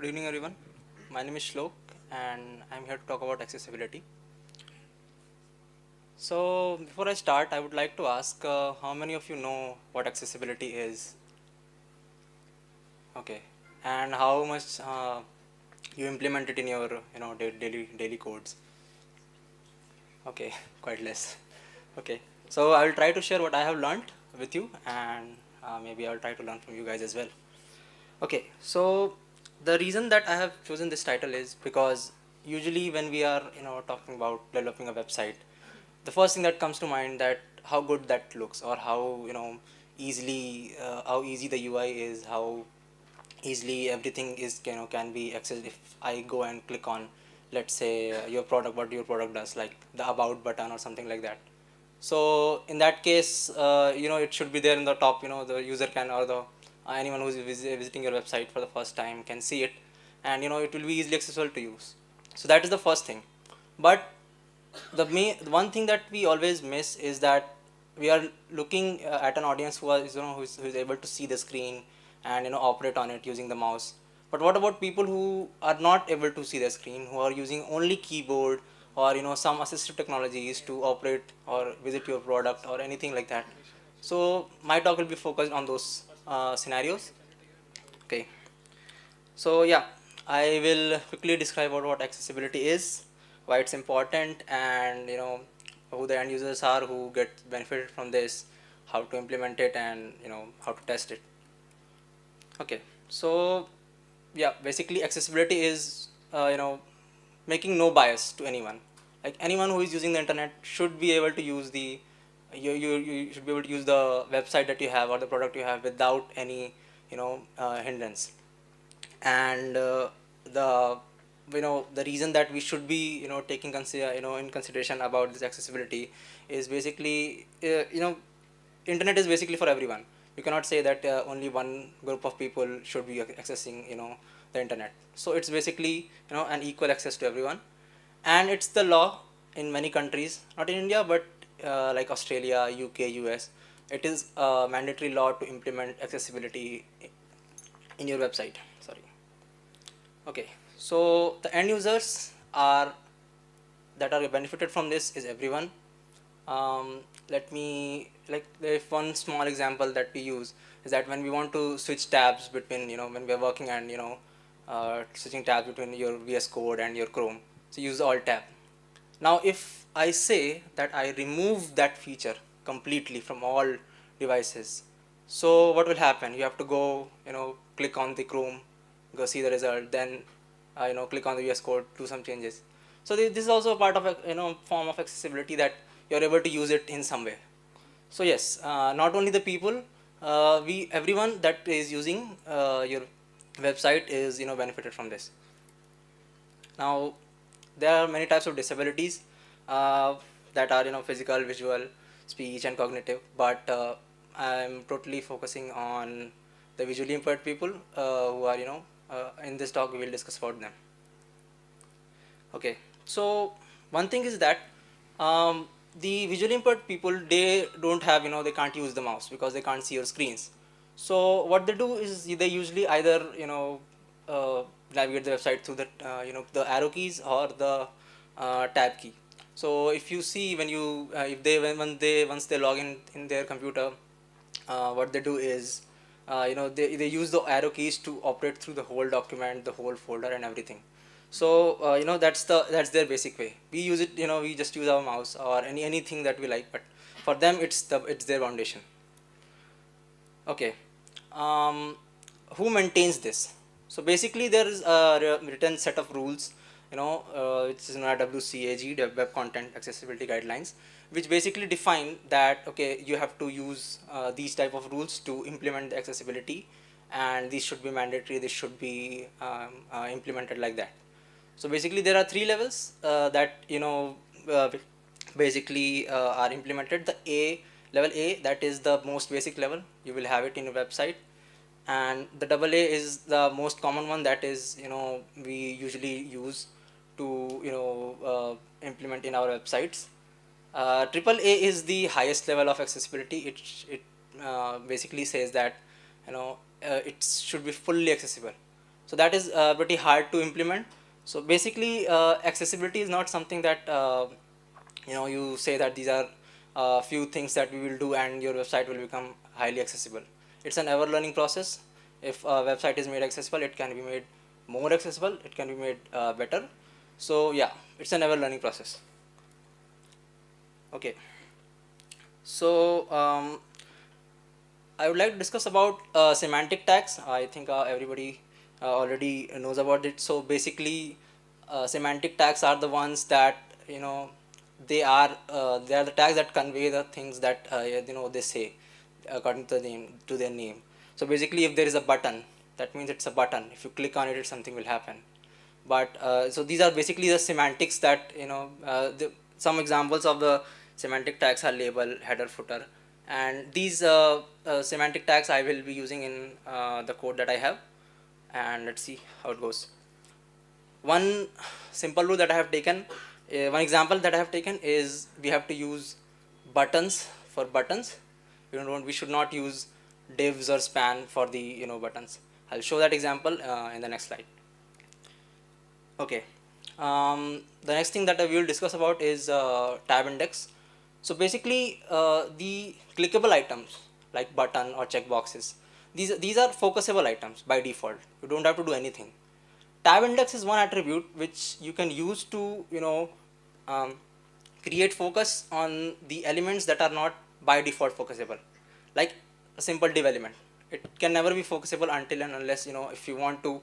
Good evening, everyone. My name is Shlok, and I'm here to talk about accessibility. So, before I start, I would like to ask how many of you know what accessibility is? Okay, and how much you implement it in your daily codes? Okay, quite less. Okay, so I will try to share what I have learned with you, and maybe I'll try to learn from you guys as well. Okay, so the reason that I have chosen this title is because usually when we are talking about developing a website, the first thing that comes to mind that how good that looks, or how easily how easy the UI is, how easily everything is can be accessed if I go and click on, let's say, your product, what your product does, like the about button or something like that. So in that case, it should be there in the top. The user can, or the anyone who is visiting your website for the first time can see it, and it will be easily accessible to use. So that is the first thing. But the one thing that we always miss is that we are looking at an audience who is able to see the screen and operate on it using the mouse. But what about people who are not able to see the screen, who are using only keyboard or some assistive technologies to operate or visit your product or anything like that? So my talk will be focused on those scenarios. Okay, so yeah, I will quickly describe what accessibility is, why it's important, and who the end users are who get benefited from this, how to implement it, and how to test it. Okay, so yeah, basically accessibility is making no bias to anyone. Like anyone who is using the internet should be able to use you should be able to use the website that you have or the product you have without any hindrance. And the the reason that we should be taking in consideration about this accessibility is basically internet is basically for everyone. You cannot say that only one group of people should be accessing the internet. So it's basically an equal access to everyone, and it's the law in many countries, not in India, but like Australia, UK, US. It is a mandatory law to implement accessibility in your website. Sorry. Okay, so the end users are that are benefited from this is everyone. Let me, like, if one small example that we use is that when we want to switch tabs between, when we are working and switching tabs between your VS Code and your Chrome, so use the Alt tab. Now if I say that I remove that feature completely from all devices, so what will happen? You have to go click on the Chrome, go see the result, then click on the VS Code, do some changes. So this is also a part of a form of accessibility, that you're able to use it in some way. So yes, not only the people, we everyone that is using your website is benefited from this. Now there are many types of disabilities that are physical, visual, speech, and cognitive, but I'm totally focusing on the visually impaired people who are in this talk we will discuss about them. Okay, so one thing is that the visually impaired people, they don't have they can't use the mouse because they can't see your screens. So what they do is they usually either uh, navigate the website through the the arrow keys or the tab key. So if you see, when you if they when they once they log in their computer, what they do is they use the arrow keys to operate through the whole document, the whole folder, and everything. So that's their basic way. We use it, we just use our mouse or anything that we like, but for them it's their foundation. Okay, um, who maintains this? So basically there is a written set of rules, which is known as WCAG, the Web Content Accessibility Guidelines, which basically define that okay, you have to use these type of rules to implement the accessibility, and these should be mandatory. This should be implemented like that. So basically there are three levels that uh, basically are implemented. The level A, that is the most basic level, you will have it in a website. And the double A is the most common one, that is we usually use to implement in our websites. Triple A is the highest level of accessibility. It basically says that it should be fully accessible. So that is pretty hard to implement. So basically, accessibility is not something that you say that these are few things that we will do and your website will become highly accessible. It's an ever learning process. If a website is made accessible, it can be made more accessible, it can be made better. So yeah, it's an ever learning process. Okay, so I would like to discuss about semantic tags. I think everybody already knows about it. So basically, semantic tags are the ones that they are the tags that convey the things that they say according to the name, to their name. So basically, if there is a button, that means it's a button. If you click on it, something will happen. But so these are basically the semantics that some examples of the semantic tags are label, header, footer, and these semantic tags I will be using in the code that I have. And let's see how it goes. One simple rule that I have taken, one example that I have taken is we have to use buttons for buttons. We should not use divs or span for the buttons. I'll show that example in the next slide. Okay. The next thing that we will discuss about is tab index. So basically, the clickable items like button or checkboxes, these are focusable items by default. You don't have to do anything. Tab index is one attribute which you can use to um, create focus on the elements that are not by default focusable, like a simple div element. It can never be focusable until and unless if you want to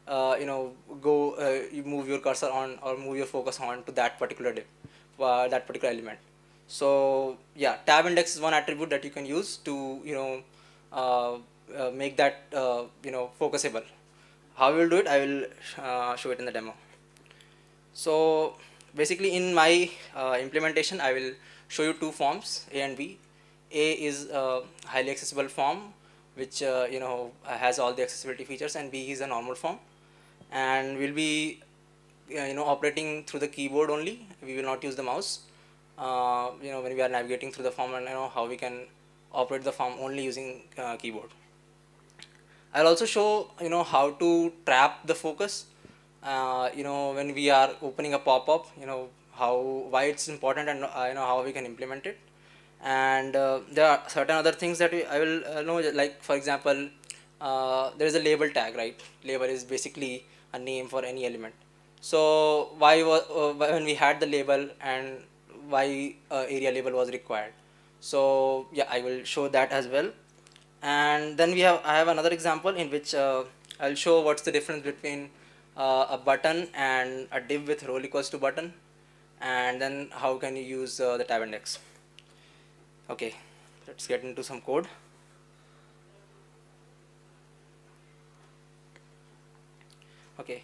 go you move your cursor on or move your focus on to that particular div, that particular element. So yeah, tab index is one attribute that you can use to make that focusable. How we will do it, I will show it in the demo. So basically, in my implementation, I will show you two forms, A and B. A is a highly accessible form which has all the accessibility features, and B is a normal form, and we'll be operating through the keyboard only. We will not use the mouse when we are navigating through the form, and how we can operate the form only using keyboard. I'll also show how to trap the focus when we are opening a pop-up, why it's important, and how we can implement it. And there are certain other things that I will know, like for example, there is a label tag, right? Label is basically a name for any element. So when we had the label, and why area label was required. So yeah, I will show that as well. And then I have another example in which I'll show what's the difference between a button and a div with role equals to button, and then how can you use the tab index. Okay, let's get into some code. Okay,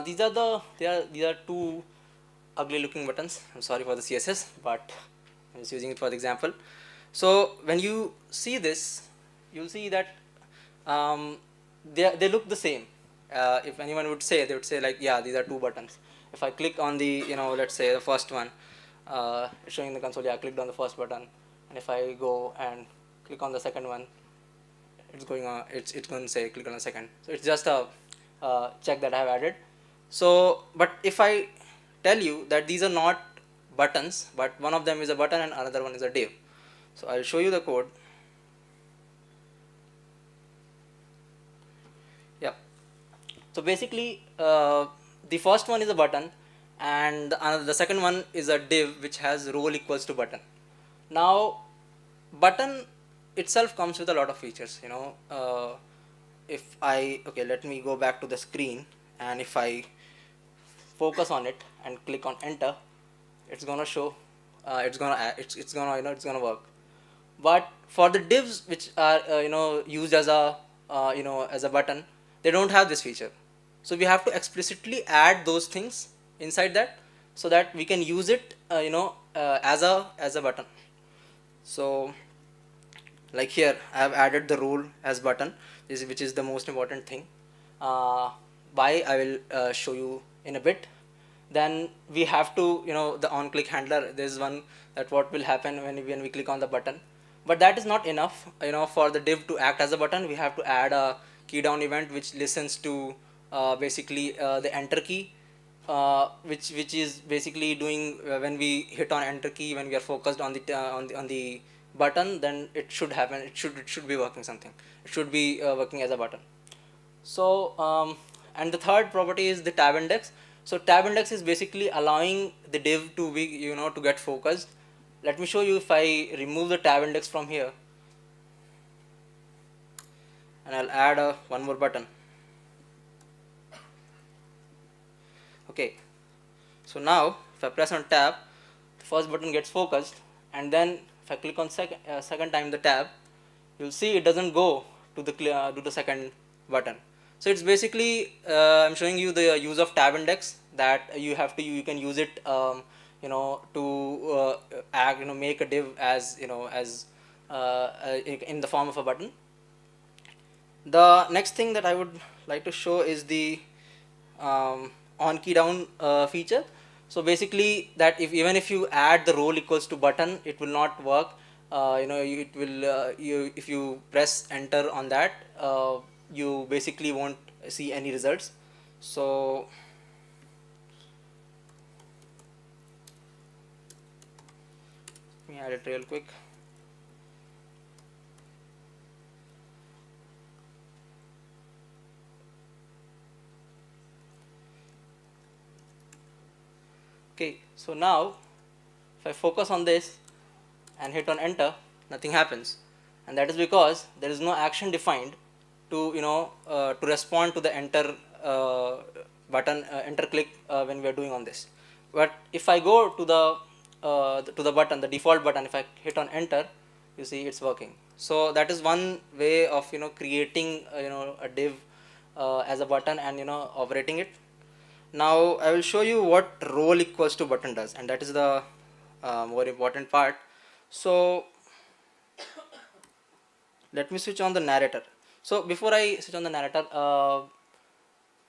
these are two ugly looking buttons. I'm sorry for the CSS, but I'm just using it for the example. So when you see this, you'll see that they look the same. If anyone would say, they would say like, yeah, these are two buttons. If I click on the let's say the first one, it's showing the console. Yeah, I clicked on the first button, and if I go and click on the second one, it's going on. It's going to say click on the second. So it's just a check that I have added. So, but if I tell you that these are not buttons, but one of them is a button and another one is a div. So I'll show you the code. Yeah. So basically, the first one is a button, and the second one is a div which has role equals to button. Now, button itself comes with a lot of features. If I let me go back to the screen, and if I focus on it and click on enter, it's gonna show. It's gonna work. But for the divs which are used as a as a button, they don't have this feature. So we have to explicitly add those things inside that, so that we can use it as a button. So like here I have added the role as button, which is the most important thing. Why, I will show you in a bit. Then we have to the on click handler, there's one that what will happen when we click on the button. But that is not enough for the div to act as a button. We have to add a key down event which listens to basically the enter key, which is basically doing when we hit on enter key, when we are focused on the button, then it should happen. It should be working something. It should be working as a button. So and the third property is the tab index. So tab index is basically allowing the div to be, to get focused. Let me show you. If I remove the tab index from here and I'll add one more button. Okay, so now if I press on tab, the first button gets focused, and then if I click on second time the tab, you'll see it doesn't go to the second button. So it's basically I'm showing you the use of tab index, that you can use it to make a div as in the form of a button. The next thing that I would like to show is the on key down feature. So basically that even if you add the role equals to button, it will not work. It will if you press enter on that, you basically won't see any results. So let me add it real quick. Okay, so now if I focus on this and hit on enter, nothing happens, and that is because there is no action defined to to respond to the enter button, enter click when we are doing on this. But if I go to the button, the default button, if I hit on enter, you see it's working. So that is one way of creating a div as a button and operating it. Now I will show you what role equals to button does, and that is the more important part. So let me switch on the narrator. So before I switch on the narrator,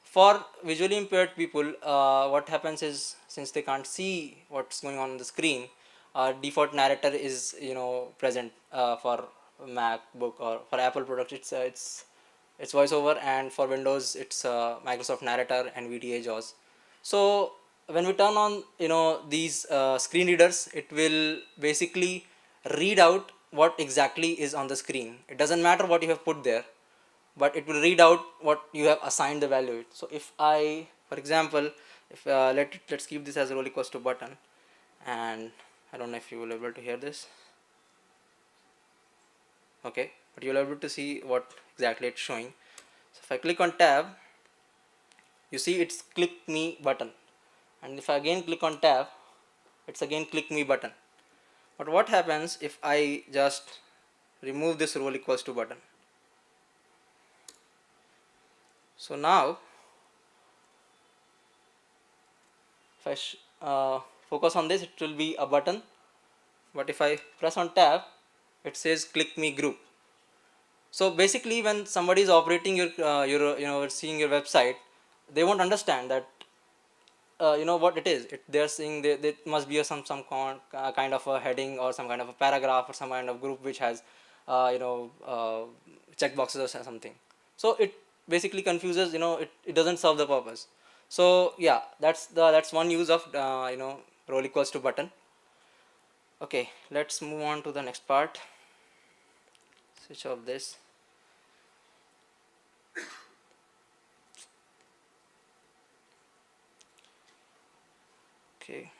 for visually impaired people, what happens is, since they can't see what's going on the screen, default narrator is present for MacBook, or for Apple products it's voiceover, and for Windows it's Microsoft Narrator and VDA JAWS. So when we turn on these screen readers, it will basically read out what exactly is on the screen. It doesn't matter what you have put there, but it will read out what you have assigned the value it. So if I, for example, if let's keep this as role equals to button, and I don't know if you will be able to hear this. Okay, but you'll be able to see what exactly it's showing. So if I click on tab, you see it's click me button, and if I again click on tab, it's again click me button. But what happens if I just remove this role equals to button? So now if I focus on this, it will be a button, but if I press on tab, it says click me group. So basically when somebody is operating your seeing your website, they won't understand that what it is. They are seeing there must be some kind of a heading, or some kind of a paragraph, or some kind of group which has checkboxes or something. So it basically confuses, it doesn't serve the purpose. So yeah, that's one use of role equals to button. Okay, let's move on to the next part. Switch off this. Okay.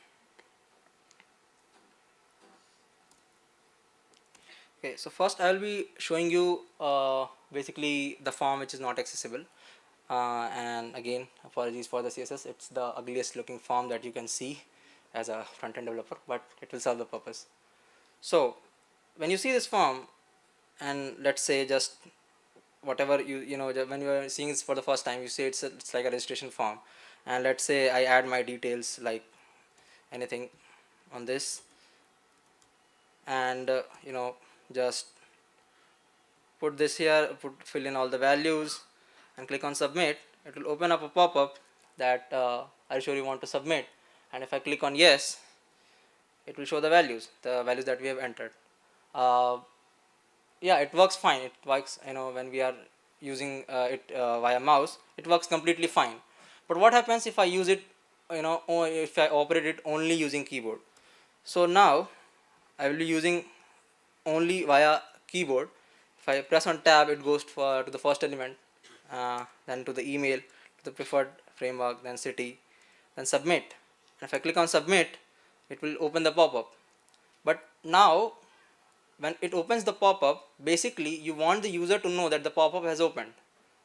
Okay, so first I will be showing you basically the form which is not accessible, and again apologies for the CSS. It's the ugliest looking form that you can see as a front-end developer, but it will serve the purpose. So when you see this form, and let's say just whatever when you are seeing this for the first time, you say it's like a registration form, and let's say I add my details, like anything on this, and just put this here, fill in all the values and click on submit. It will open up a pop-up that are you sure you want to submit, and if I click on yes, it will show the values that we have entered. Yeah, it works fine. It works when we are using it via mouse, it works completely fine. But what happens if I use it, or if I operate it only using keyboard? So now I will be using only via keyboard. If I press on tab, it goes to the first element, then to the email, to the preferred framework, then city, then submit. And if I click on submit, it will open the pop-up. But now when it opens the pop-up, basically you want the user to know that the pop-up has opened,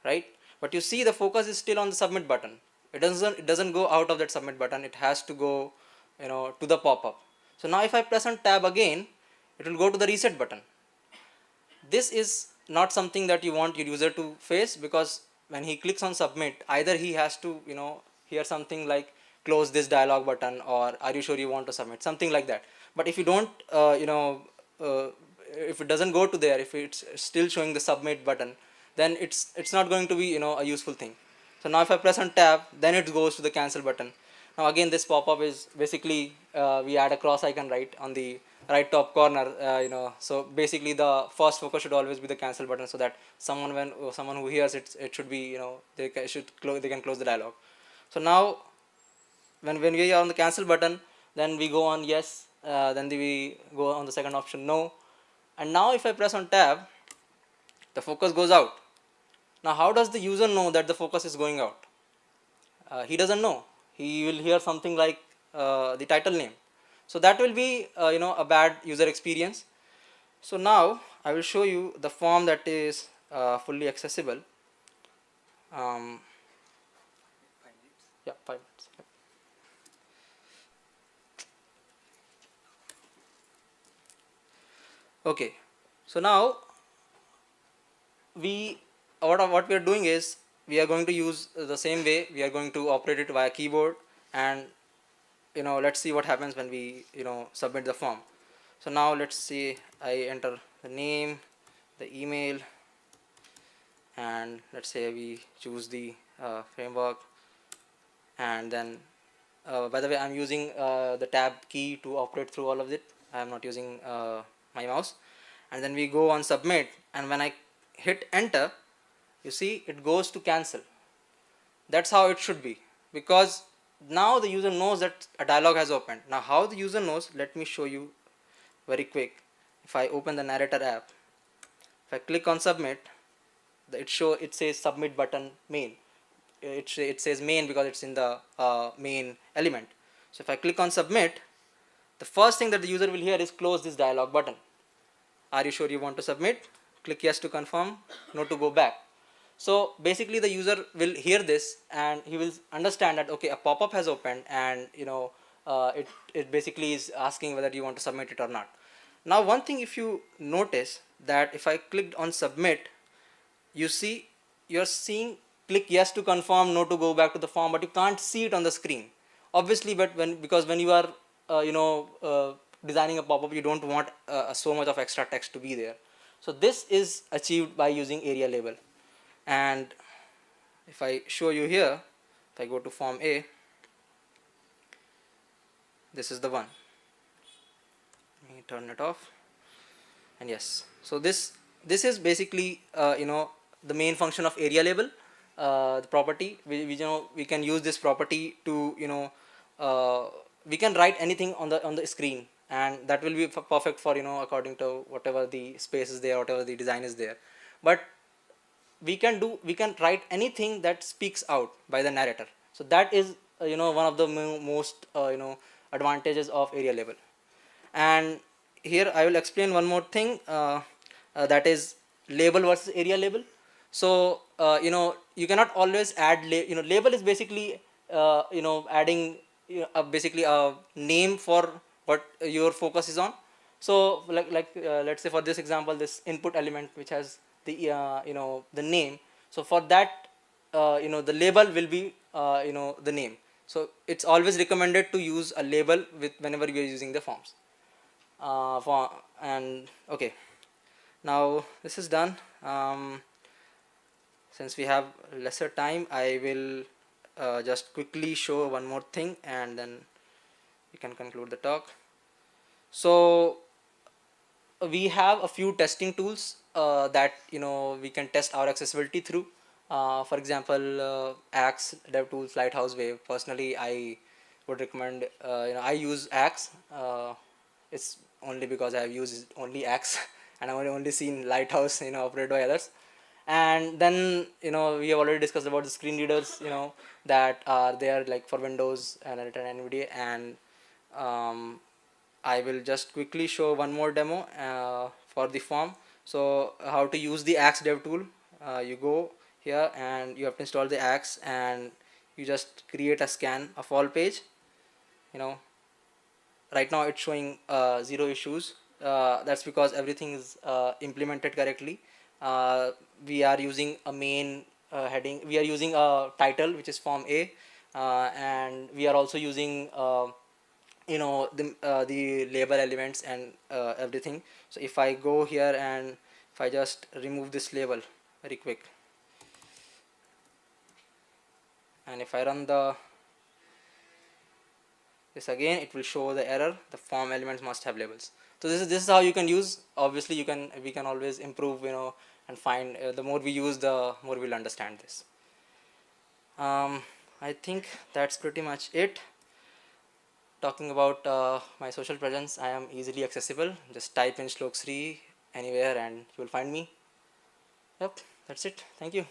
right? But you see the focus is still on the submit button. It doesn't go out of that submit button. It has to go, to the pop-up. So now if I press on tab again, it will go to the reset button. This is not something that you want your user to face, because when he clicks on submit, either he has to hear something like close this dialog button, or are you sure you want to submit, something like that. But if you don't uh, if it doesn't go to there, if it's still showing the submit button, then it's not going to be a useful thing. So now if I press on tab, then it goes to the cancel button. Now again, this pop-up is basically we add a cross icon right on the right top corner. So basically the first focus should always be the cancel button, so that someone who hears it, it should be they can close the dialog. So now when we are on the cancel button, then we go on yes, then we go on the second option no, and now if I press on tab, the focus goes out. Now how does the user know that the focus is going out? He doesn't know. He will hear something like the title name. So that will be a bad user experience. So now I will show you the form that is fully accessible. Yeah, 5 minutes. Okay, so now what we are doing is, we are going to use the same way. We are going to operate it via keyboard, and let's see what happens when we submit the form. So now let's see, I enter the name, the email, and let's say we choose the framework, and then by the way, I'm using the tab key to operate through all of it. I am not using my mouse. And then we go on submit, and when I hit enter, you see it goes to cancel. That's how it should be, because now the user knows that a dialog has opened. Now how the user knows, let me show you very quick. If I open the narrator app, if I click on submit, it says submit button main. It says main because it's in the main element. So if I click on submit, the first thing that the user will hear is close this dialog button. Are you sure you want to submit? Click yes to confirm, no to go back. So basically the user will hear this, and he will understand that okay, a pop-up has opened, and it basically is asking whether you want to submit it or not. Now one thing, if you notice that if I clicked on submit, you see you're seeing click yes to confirm, no to go back to the form, but you can't see it on the screen, obviously. But because when you are designing a pop-up, you don't want so much of extra text to be there. So this is achieved by using area label. And if I show you here, if I go to form A, this is the one. Let me turn it off, and yes, so this is basically the main function of area label, the property. We can use this property to we can write anything on the screen, and that will be perfect for according to whatever the space is there, whatever the design is there. But we can write anything that speaks out by the narrator. So that is one of the most advantages of area label. And here I will explain one more thing, that is label versus area label. So you cannot always add label is basically adding basically a name for what your focus is on. So let's say for this example, this input element which has the the name. So for that the label will be the name. So it's always recommended to use a label with whenever you are using the forms. And okay, now this is done. Since we have lesser time, I will just quickly show one more thing, and then we can conclude the talk. So we have a few testing tools that we can test our accessibility through. For example, Axe, DevTools, Lighthouse, Wave. Personally, I would recommend. I use Axe. It's only because I've used only Axe, and I've only seen Lighthouse, operated by others. And then we have already discussed about the screen readers, that are there like for Windows and NVIDIA, and um, I will just quickly show one more demo for the form. So how to use the Axe dev tool. You go here and you have to install the Axe, and you just create a scan of all page. you know right now it's showing zero issues. That's because everything is implemented correctly. We are using a main heading, we are using a title which is form A, and we are also using the label elements and everything. So if I go here and if I just remove this label very quick, and if I run this again, it will show the error, the form elements must have labels. So this is how you can use. Obviously we can always improve, and find, the more we use, the more we'll understand this. I think that's pretty much it. Talking about my social presence, I am easily accessible. Just type in Shlok Sri anywhere and you will find me. Yep, that's it. Thank you.